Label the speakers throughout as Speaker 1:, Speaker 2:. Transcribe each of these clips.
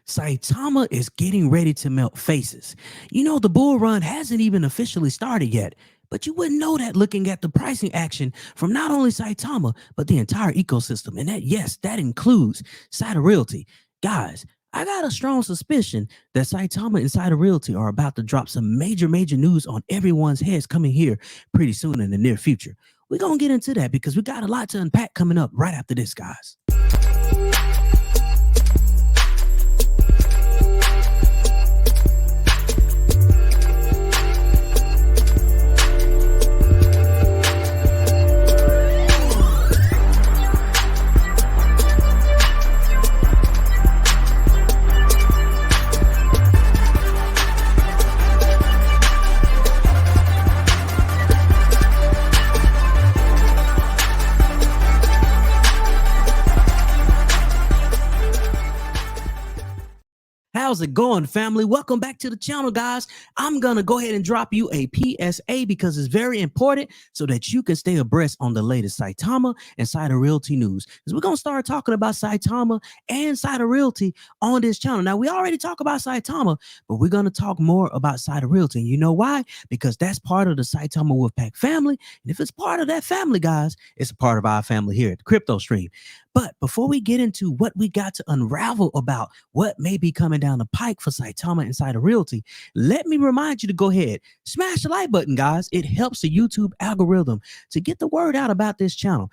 Speaker 1: Saitama is getting ready to melt faces. The bull run hasn't even officially started yet, but you wouldn't know that looking at the pricing action from not only Saitama, but the entire ecosystem. And that, yes, that includes SaitaRealty. Guys, I got a strong suspicion that Saitama and SaitaRealty are about to drop some major news on everyone's heads coming here pretty soon in the near future. We're going to get into that because we got a lot to unpack coming up right after this, guys. How's it going, family? Welcome back to the channel, guys. I'm going to go ahead and drop you a PSA because it's very important so that you can stay abreast on the latest Saitama and SaitaRealty news. Because we're going to start talking about Saitama and SaitaRealty on this channel. Now, we already talk about Saitama, but we're going to talk more about SaitaRealty. And you know why? Because that's part of the Saitama Wolfpack family. And if it's part of that family, guys, it's a part of our family here at the Crypto Stream. But before we get into what we got to unravel about what may be coming down the pike for Saitama and SaitaRealty, let me remind you to go ahead, smash the like button, guys. It helps the YouTube algorithm to get the word out about this channel.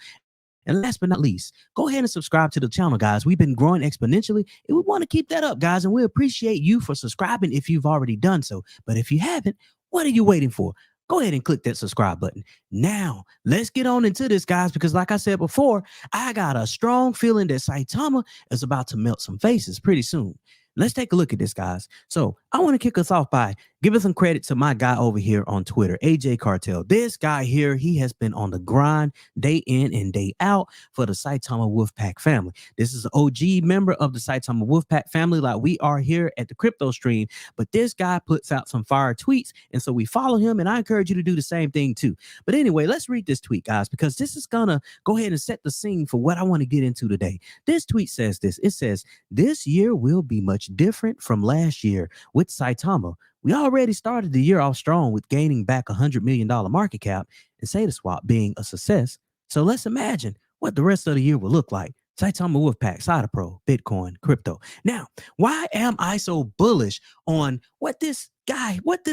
Speaker 1: And last but not least, go ahead and subscribe to the channel, guys. We've been growing exponentially, and we want to keep that up, guys. And we appreciate you for subscribing if you've already done so. But if you haven't, what are you waiting for? Go ahead and click that subscribe button. Now, let's get on into this, guys, because like I said before, I got a strong feeling that Saitama is about to melt some faces pretty soon. Let's take a look at this, guys. So I want to kick us off by giving some credit to my guy over here on Twitter, AJ Cartel. This guy here, he has been on the grind day in and day out for the Saitama Wolfpack family. This is an OG member of the Saitama Wolfpack family like we are here at the Crypto Stream. But this guy puts out some fire tweets, and so we follow him, and I encourage you to do the same thing too. But anyway, let's read this tweet, guys, because this is going to go ahead and set the scene for what I want to get into today. This tweet says this. It says, "This year will be much different from last year with Saitama. We already started the year off strong with gaining back $100 million market cap and Saitaswap being a success. So let's imagine what the rest of the year will look like. Saitama Wolfpack, SaitaPro, Bitcoin, crypto." Now, why am I so bullish on what this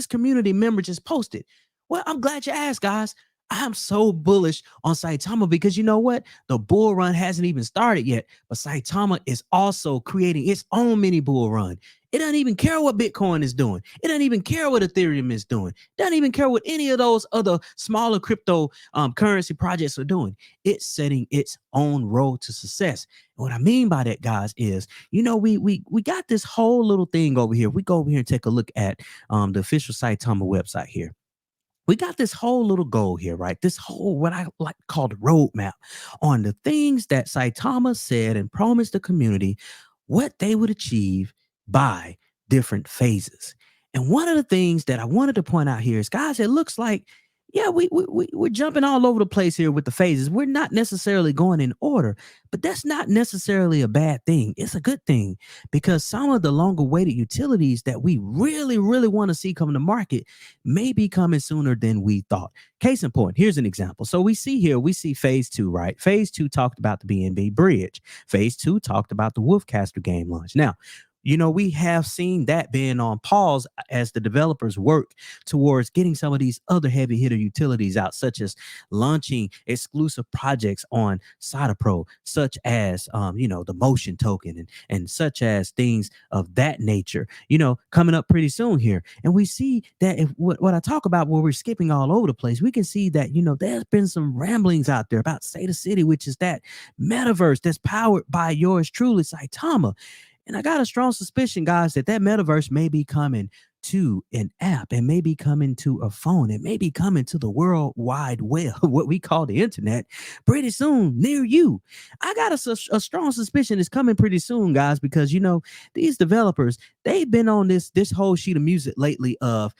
Speaker 1: community member just posted? Well, I'm glad you asked, guys. I'm so bullish on Saitama because you know what? The bull run hasn't even started yet, but Saitama is also creating its own mini bull run. It doesn't even care what Bitcoin is doing. It doesn't even care what Ethereum is doing. It doesn't even care what any of those other smaller crypto currency projects are doing. It's setting its own road to success. And what I mean by that, guys, is, we got this whole little thing over here. We go over here and take a look at the official Saitama website here. We got this whole little goal here, right? This whole, what I like to call the roadmap on the things that Saitama said and promised the community what they would achieve by different phases. And one of the things that I wanted to point out here is, guys, it looks like, yeah, we're jumping all over the place here with the phases. We're not necessarily going in order, but that's not necessarily a bad thing. It's a good thing because some of the longer weighted utilities that we really want to see come to market may be coming sooner than we thought. Case in point, here's an example. So we see phase 2, right? Phase 2 talked about the BNB bridge. Phase 2 talked about the Wolfcaster game launch. Now, we have seen that being on pause as the developers work towards getting some of these other heavy hitter utilities out, such as launching exclusive projects on SaitaPro, such as, the motion token and such as things of that nature, coming up pretty soon here. And we see that if what I talk about where we're skipping all over the place, we can see that, there's been some ramblings out there about Saita City, which is that metaverse that's powered by yours truly, Saitama. And I got a strong suspicion, guys, that metaverse may be coming to an app. It may be coming to a phone. It may be coming to the world wide web, what we call the internet, pretty soon near you. I got a strong suspicion it's coming pretty soon, guys, because, these developers, they've been on this whole sheet of music lately of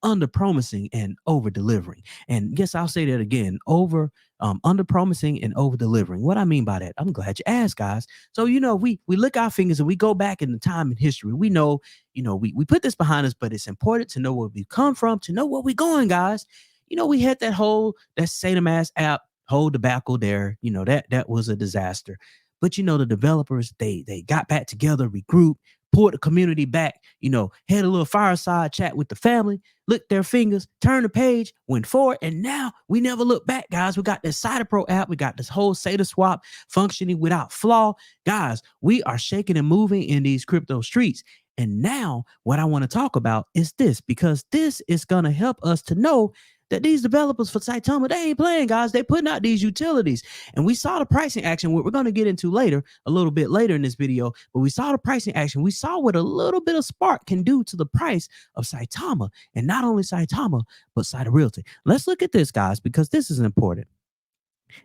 Speaker 1: under promising and over delivering. And yes, I'll say that again, under promising and over delivering. What I mean by that, I'm glad you asked, guys. So, we lick our fingers and we go back in the time in history. We know, we put this behind us, but it's important to know where we come from, to know where we're going, guys. We had that Saitama app, whole debacle there. That was a disaster. But the developers, they got back together, regrouped, pulled the community back, had a little fireside chat with the family, licked their fingers, turned the page, went forward, and now we never look back, guys. We got this SaitaPro app, we got this whole Saitaswap functioning without flaw. Guys, we are shaking and moving in these crypto streets. And now what I want to talk about is this, because this is going to help us to know that these developers for Saitama, they ain't playing, guys. They putting out these utilities. And we saw the pricing action, what we're going to get into later, a little bit later in this video, but we saw the pricing action. We saw what a little bit of spark can do to the price of Saitama, and not only Saitama, but SaitaRealty. Let's look at this, guys, because this is important.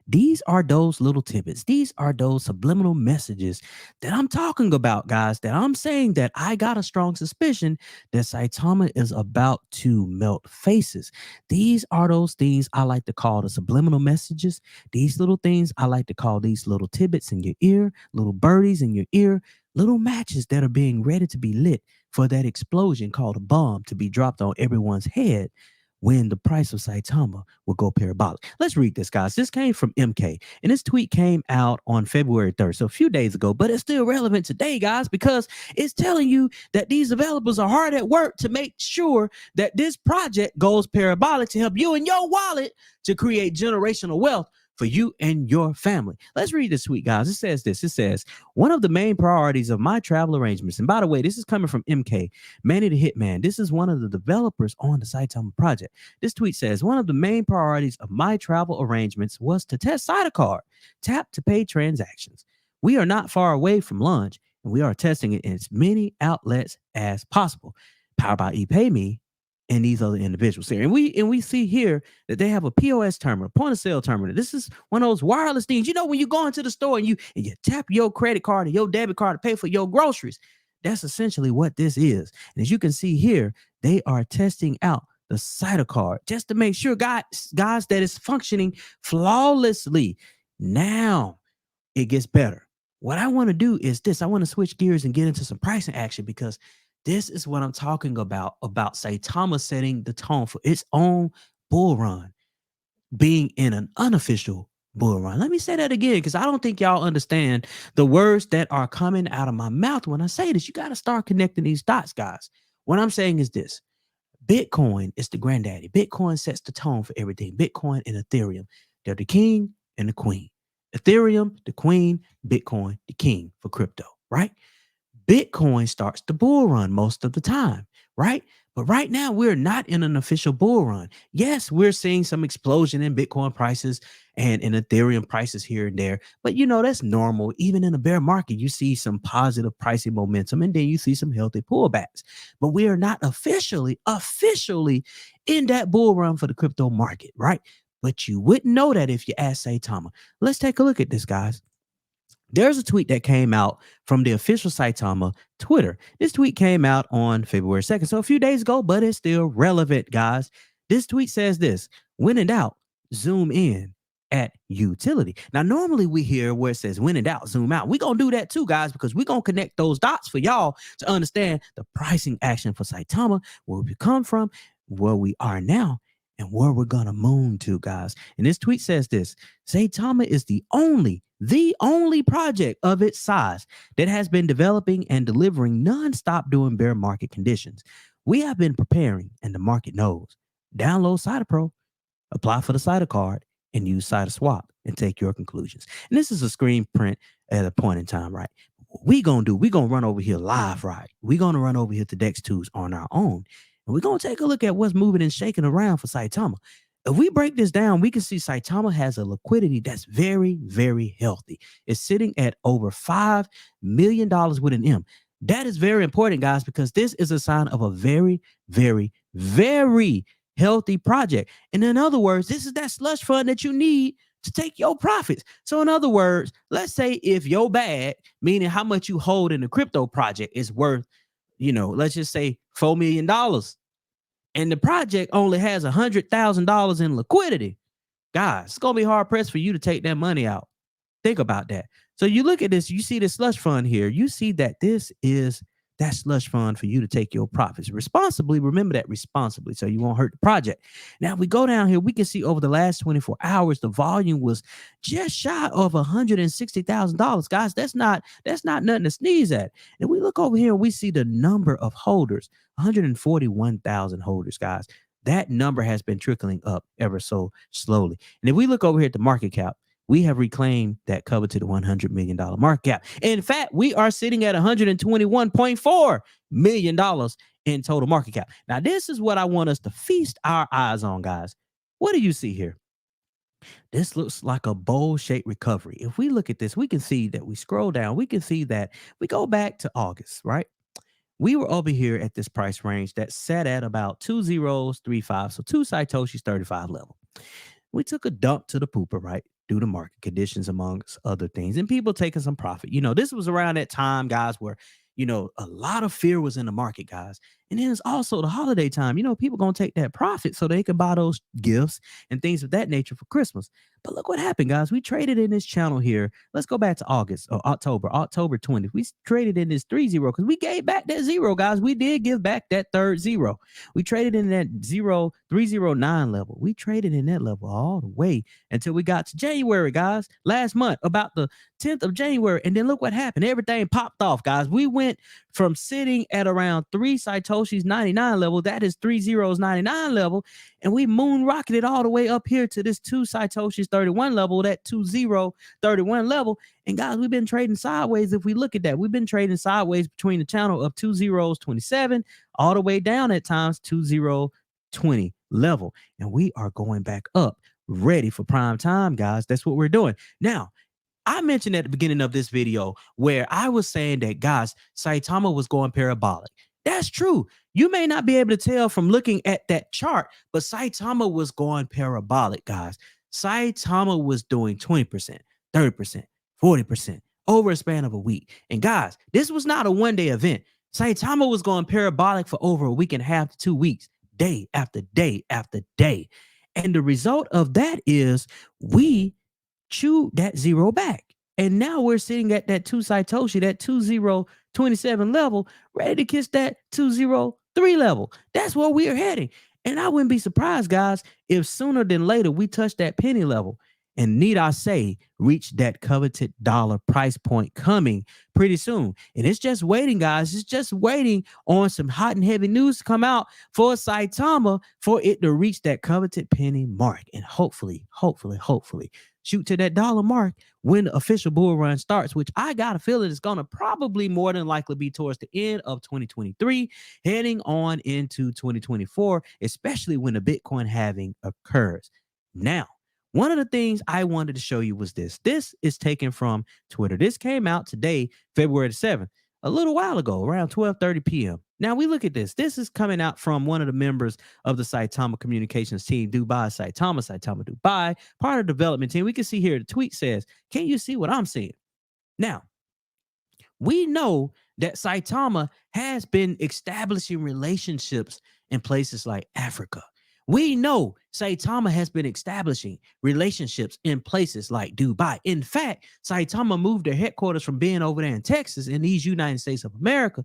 Speaker 1: These are those little tidbits. These are those subliminal messages that I'm talking about, guys, that I'm saying that I got a strong suspicion that Saitama is about to melt faces. These are those things I like to call the subliminal messages. These little things I like to call these little tidbits in your ear, little birdies in your ear, little matches that are being ready to be lit for that explosion called a bomb to be dropped on everyone's head when the price of Saitama will go parabolic. Let's read this, guys. This came from MK, and this tweet came out on February 3rd, so a few days ago, but it's still relevant today, guys, because it's telling you that these developers are hard at work to make sure that this project goes parabolic to help you and your wallet to create generational wealth for you and your family. Let's read this tweet, guys. It says this. It says, one of the main priorities of my travel arrangements, and by the way, this is coming from MK, Manny the Hitman. This is one of the developers on the Saitama project. This tweet says, one of the main priorities of my travel arrangements was to test SaitaCard, tap to pay transactions. We are not far away from launch, and we are testing it in as many outlets as possible. Powered by epayme and these other individuals here. And we see here that they have a POS terminal, point of sale terminal. This is one of those wireless things. When you go into the store and you tap your credit card or your debit card to pay for your groceries, that's essentially what this is. And as you can see here, they are testing out the Saita card just to make sure, guys, that it's functioning flawlessly. Now it gets better. What I want to do is this. I want to switch gears and get into some pricing action, because this is what I'm talking about Saitama setting the tone for its own bull run, being in an unofficial bull run. Let me say that again, because I don't think y'all understand the words that are coming out of my mouth when I say this. You got to start connecting these dots, guys. What I'm saying is this. Bitcoin is the granddaddy. Bitcoin sets the tone for everything. Bitcoin and Ethereum, they're the king and the queen. Ethereum, the queen, Bitcoin, the king for crypto, right? Bitcoin starts the bull run most of the time, right? But right now, we're not in an official bull run. Yes, we're seeing some explosion in Bitcoin prices and in Ethereum prices here and there. But, that's normal. Even in a bear market, you see some positive pricing momentum, and then you see some healthy pullbacks. But we are not officially in that bull run for the crypto market, right? But you wouldn't know that if you asked Saitama. Let's take a look at this, guys. There's a tweet that came out from the official Saitama Twitter. This tweet came out on February 2nd, so a few days ago, but it's still relevant, guys. This tweet says this: when in doubt, zoom in at utility. Now, normally we hear where it says when in doubt, zoom out. We're going to do that too, guys, because we're going to connect those dots for y'all to understand the pricing action for Saitama, where we come from, where we are now, and where we're going to moon to, guys. And this tweet says this: Saitama is the only project of its size that has been developing and delivering nonstop during bear market conditions. We have been preparing, and the market knows. Download SaitaPro, apply for the Saita card, and use Saitaswap and take your conclusions. And this is a screen print at a point in time, right? What we gonna do, we're gonna run over here live, right? We're gonna run over here to Dex2s on our own. And we're going to take a look at what's moving and shaking around for Saitama. If we break this down, we can see Saitama has a liquidity that's very, very healthy. It's sitting at over $5 million with an M. That is very important, guys, because this is a sign of a very, very, very healthy project. And in other words, this is that slush fund that you need to take your profits. So in other words, let's say if your bag, meaning how much you hold in the crypto project, is worth, let's just say $4 million. and the project only has $100,000 in liquidity, guys, it's going to be hard pressed for you to take that money out. Think about that. So you look at this, you see this slush fund here. You see that this is that slush fund for you to take your profits responsibly. Remember that, responsibly, so you won't hurt the project. Now, if we go down here, we can see over the last 24 hours, the volume was just shy of $160,000. Guys, that's not nothing to sneeze at. And we look over here, we see the number of holders, 141,000 holders, guys. That number has been trickling up ever so slowly. And if we look over here at the market cap, we have reclaimed that coveted $100 million market cap. In fact, we are sitting at $121.4 million in total market cap. Now, this is what I want us to feast our eyes on, guys. What do you see here? This looks like a bowl-shaped recovery. If we look at this, we can see that we scroll down. We can see that we go back to August, right? We were over here at this price range that sat at about 2035, so 2 Satoshis 35 level. We took a dump to the pooper, right? Due to market conditions, amongst other things, and people taking some profit. This was around that time, guys, where, a lot of fear was in the market, guys. And then it's also the holiday time. People going to take that profit so they can buy those gifts and things of that nature for Christmas. But look what happened, guys. We traded in this channel here. Let's go back to August or October 20th. We traded in this 3-0 because we gave back that 0, guys. We did give back that third 0. We traded in that 309 level. We traded in that level all the way until we got to January, guys, last month, about the 10th of January. And then look what happened. Everything popped off, guys. We went from sitting at around 3 Satoshis 99 level, that is 3 zeros 99 level, and we moon rocketed all the way up here to this 2 Satoshis 31 level, that 2031 level. And guys, we've been trading sideways. If we look at that, we've been trading sideways between the channel of 2 zeros 27 all the way down at times 2020 level, and we are going back up, ready for prime time, guys. That's what we're doing now. I mentioned at the beginning of this video where I was saying that, guys, Saitama was going parabolic. That's true. You may not be able to tell from looking at that chart, but Saitama was going parabolic, guys. Saitama was doing 20%, 30%, 40% over a span of a week. And guys, this was not a one-day event. Saitama was going parabolic for over a week and a half to 2 weeks, day after day after day. And the result of that is we chewed that 0 back. And now we're sitting at that 2 Satoshi, that 2027 level, ready to kiss that 203 level. That's where we are heading. And I wouldn't be surprised, guys, if sooner than later we touch that penny level. And need I say, reach that coveted dollar price point coming pretty soon. And it's just waiting, guys. It's just waiting on some hot and heavy news to come out for Saitama for it to reach that coveted penny mark. And hopefully, shoot to that dollar mark when the official bull run starts, which I got a feeling is going to probably more than likely be towards the end of 2023, heading on into 2024, especially when the Bitcoin halving occurs. Now, one of the things I wanted to show you was this. This is taken from Twitter. This came out today, February the 7th, a little while ago, around 12:30 p.m. Now we look at this. This is coming out from one of the members of the Saitama communications team, Saitama Dubai, part of the development team. We can see here the tweet says, "Can you see what I'm seeing?" Now, we know that Saitama has been establishing relationships in places like Africa. We know Saitama has been establishing relationships in places like Dubai. In fact, Saitama moved their headquarters from being over there in Texas in these United States of America,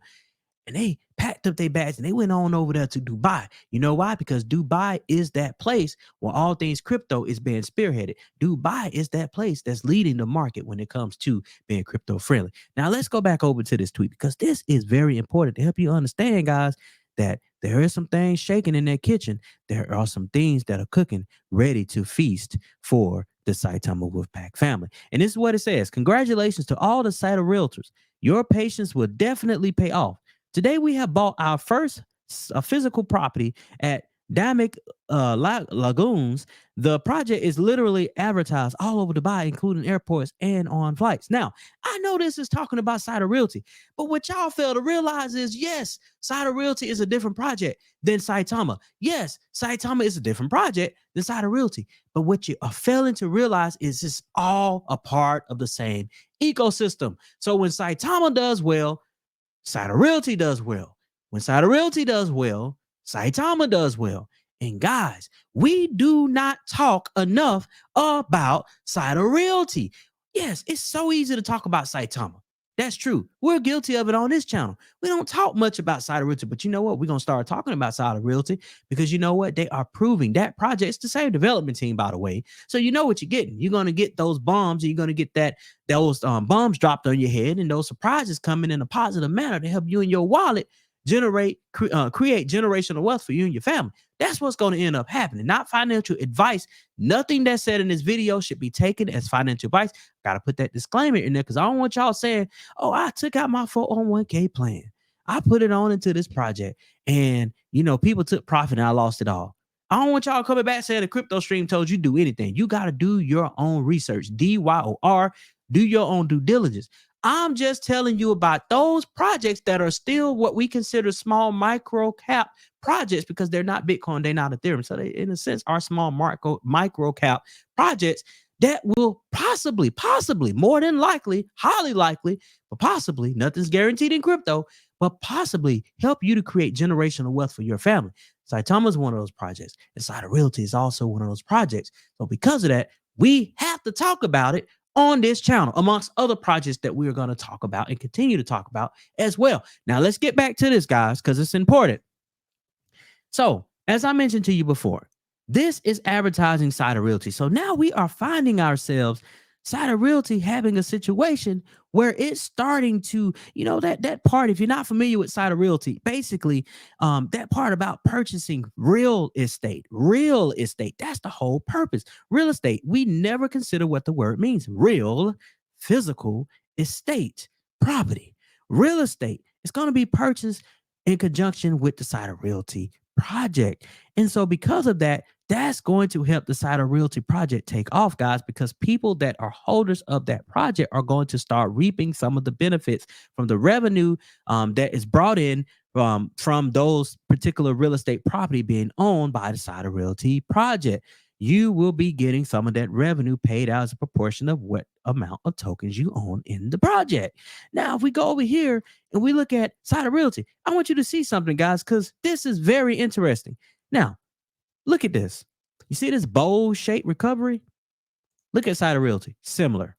Speaker 1: and they packed up their bags and they went on over there to Dubai. You know why? Because Dubai is that place where all things crypto is being spearheaded. Dubai is that place that's leading the market when it comes to being crypto friendly. Now let's go back over to this tweet, because this is very important to help you understand, guys, that there is some things shaking in that kitchen. There are some things that are cooking, ready to feast for the Saitama Wolfpack family. And this is what it says. Congratulations to all the Saita realtors. Your patience will definitely pay off. Today, we have bought our first physical property at Damic Lagoons. The project is literally advertised all over Dubai, including airports and on flights. Now, I know this is talking about SaitaRealty, but what y'all fail to realize is, yes, SaitaRealty is a different project than Saitama. Yes, Saitama is a different project than SaitaRealty. But what you are failing to realize is it's all a part of the same ecosystem. So when Saitama does well, SaitaRealty does well. When SaitaRealty does well, Saitama does well. And guys, we do not talk enough about SaitaRealty. Yes, it's so easy to talk about Saitama. That's true. We're guilty of it on this channel. We don't talk much about SaitaRealty, but you know what? We're going to start talking about SaitaRealty because you know what? They are proving that project. It's the same development team, by the way. So you know what you're getting. You're going to get those bombs. And you're going to get those bombs dropped on your head and those surprises coming in a positive manner to help you and your wallet create generational wealth for you and your family. That's what's going to end up happening. Not financial advice. Nothing that's said in this video should be taken as financial advice. Got to put that disclaimer in there because I don't want y'all saying, oh, I took out my 401k plan. I put it on into this project and, you know, people took profit and I lost it all. I don't want y'all coming back saying the crypto stream told you do anything. You got to do your own research. DYOR, do your own due diligence. I'm just telling you about those projects that are still what we consider small micro cap projects because they're not Bitcoin, they're not Ethereum. So they, in a sense, are small micro cap projects that will possibly, more than likely, highly likely, but possibly, nothing's guaranteed in crypto, but possibly help you to create generational wealth for your family. Saitama is one of those projects. And SaitaRealty is also one of those projects. So because of that, we have to talk about it on this channel, amongst other projects that we are going to talk about and continue to talk about as well. Now, let's get back to this, guys, because it's important. So, as I mentioned to you before, this is advertising SaitaRealty. So now we are finding ourselves SaitaRealty having a situation where it's starting to, you know, that part, if you're not familiar with SaitaRealty, basically that part about purchasing real estate, that's the whole purpose. Real estate, we never consider what the word means. Real, physical, estate, property. Real estate is going to be purchased in conjunction with the SaitaRealty project. And so because of that, that's going to help the SaitaRealty project take off, guys, because people that are holders of that project are going to start reaping some of the benefits from the revenue that is brought in from those particular real estate property being owned by the SaitaRealty project. You will be getting some of that revenue paid out as a proportion of what amount of tokens you own in the project. Now, if we go over here and we look at SaitaRealty, I want you to see something, guys, because this is very interesting. Now, look at this. You see this bowl-shaped recovery? Look at SaitaRealty. Similar.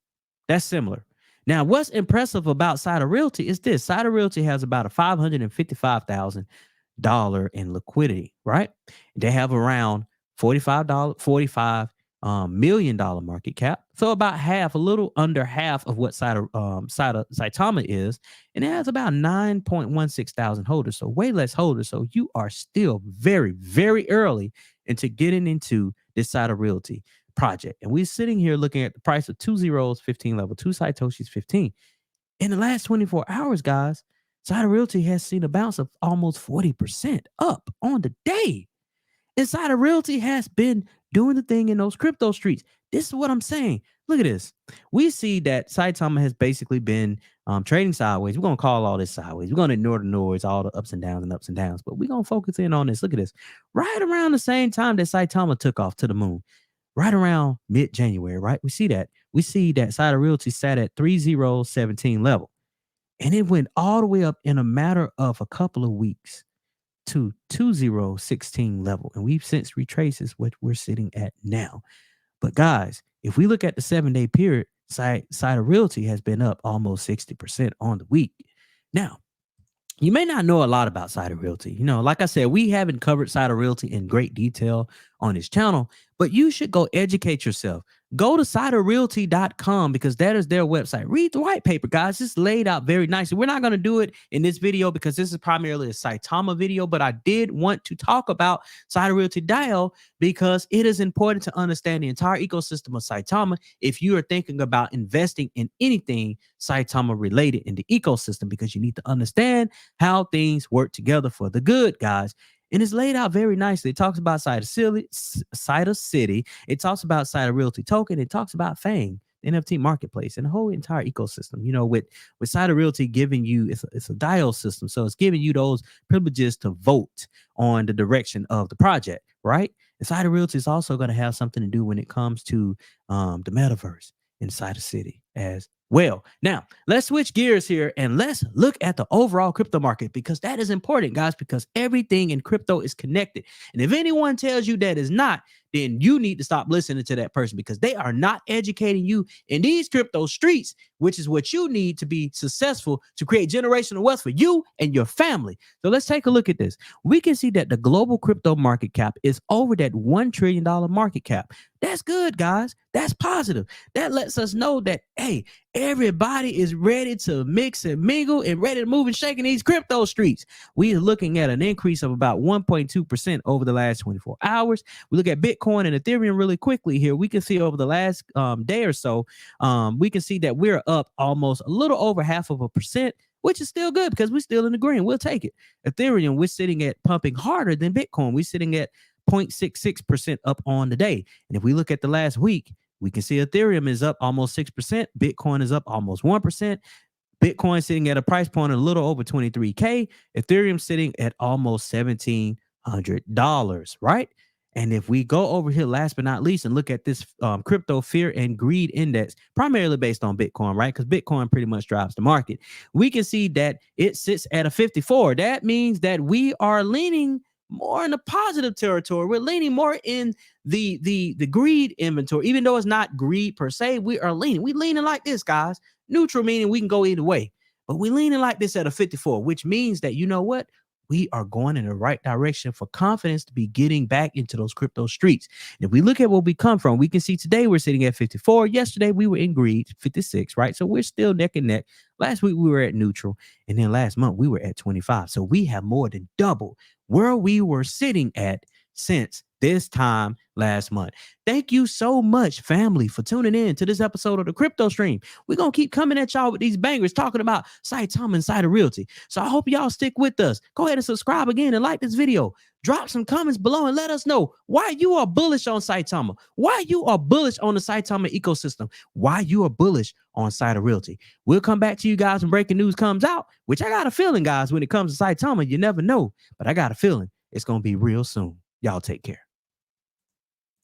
Speaker 1: That's similar. Now, what's impressive about SaitaRealty is this. SaitaRealty has about a $555,000 in liquidity, right? They have around $45 million market cap. So about half, a little under half of what Saitama is. And it has about 9.16 thousand holders. So way less holders. So you are still very, very early into getting into this SaitaRealty project. And we're sitting here looking at the price of 2 zeros, 15 level, 2 Satoshis, 15. In the last 24 hours, guys, SaitaRealty has seen a bounce of almost 40% up on the day. And SaitaRealty has been doing the thing in those crypto streets. This is what I'm saying. Look at this. We see that Saitama has basically been trading sideways. We're going to call all this sideways. We're going to ignore the noise, all the ups and downs, but we're going to focus in on this. Look at this. Right around the same time that Saitama took off to the moon, right around mid-January, right? We see that. We see that SaitaRealty sat at 3017 level. And it went all the way up in a matter of a couple of weeks to 2016 level. And we've since retraced what we're sitting at now. But guys, if we look at the 7-day period, SaitaRealty has been up almost 60% on the week. Now, you may not know a lot about SaitaRealty. You know, like I said, we haven't covered SaitaRealty in great detail on this channel, but you should go educate yourself. Go to SaitaRealty.com because that is their website. Read the white paper, guys. It's laid out very nicely. We're not going to do it in this video because this is primarily a Saitama video, but I did want to talk about SaitaRealty DAO because it is important to understand the entire ecosystem of Saitama if you are thinking about investing in anything Saitama related in the ecosystem, because you need to understand how things work together for the good, guys. And it's laid out very nicely. It talks about Saita City. It talks about SaitaRealty Token. It talks about Fang, the NFT marketplace, and the whole entire ecosystem. You know, with SaitaRealty giving you, it's a DAO system. So it's giving you those privileges to vote on the direction of the project, right? And SaitaRealty is also going to have something to do when it comes to the metaverse in Saita City as well. Now, let's switch gears here and let's look at the overall crypto market, because that is important, guys, because everything in crypto is connected. And if anyone tells you that is not, then you need to stop listening to that person, because they are not educating you in these crypto streets, which is what you need to be successful to create generational wealth for you and your family. So let's take a look at this. We can see that the global crypto market cap is over that $1 trillion market cap. That's good, guys. That's positive. That lets us know that, hey, everybody is ready to mix and mingle and ready to move and shake in these crypto streets. We are looking at an increase of about 1.2% over the last 24 hours. We look at Bitcoin and Ethereum really quickly here. We can see over the last day or so, we can see that we're up almost a little over 0.5%, which is still good because we're still in the green. We'll take it. Ethereum, we're sitting at pumping harder than Bitcoin. We're sitting at 0.66% up on the day. And if we look at the last week, we can see Ethereum is up almost 6%. Bitcoin is up almost 1%. Bitcoin sitting at a price point of a little over 23K. Ethereum sitting at almost $1,700, right? And if we go over here, last but not least, and look at this crypto fear and greed index, primarily based on Bitcoin, right? Because Bitcoin pretty much drives the market. We can see that it sits at a 54. That means that we are leaning more in the positive territory. We're leaning more in the greed inventory. Even though it's not greed per se, we are leaning. We leaning like this, guys. Neutral meaning we can go either way. But we leaning like this at a 54, which means that, you know what? We are going in the right direction for confidence to be getting back into those crypto streets. And if we look at where we come from, we can see today we're sitting at 54. Yesterday we were in greed, 56, right? So we're still neck and neck. Last week we were at neutral. And then last month we were at 25. So we have more than double where we were sitting at since this time last month. Thank you so much, family, for tuning in to this episode of the Crypto Stream. We're going to keep coming at y'all with these bangers talking about Saitama and SaitaRealty. So I hope y'all stick with us. Go ahead and subscribe again and like this video. Drop some comments below and let us know why you are bullish on Saitama, why you are bullish on the Saitama ecosystem, why you are bullish on SaitaRealty. We'll come back to you guys when breaking news comes out, which I got a feeling, guys, when it comes to Saitama, you never know, but I got a feeling it's going to be real soon. Y'all take care.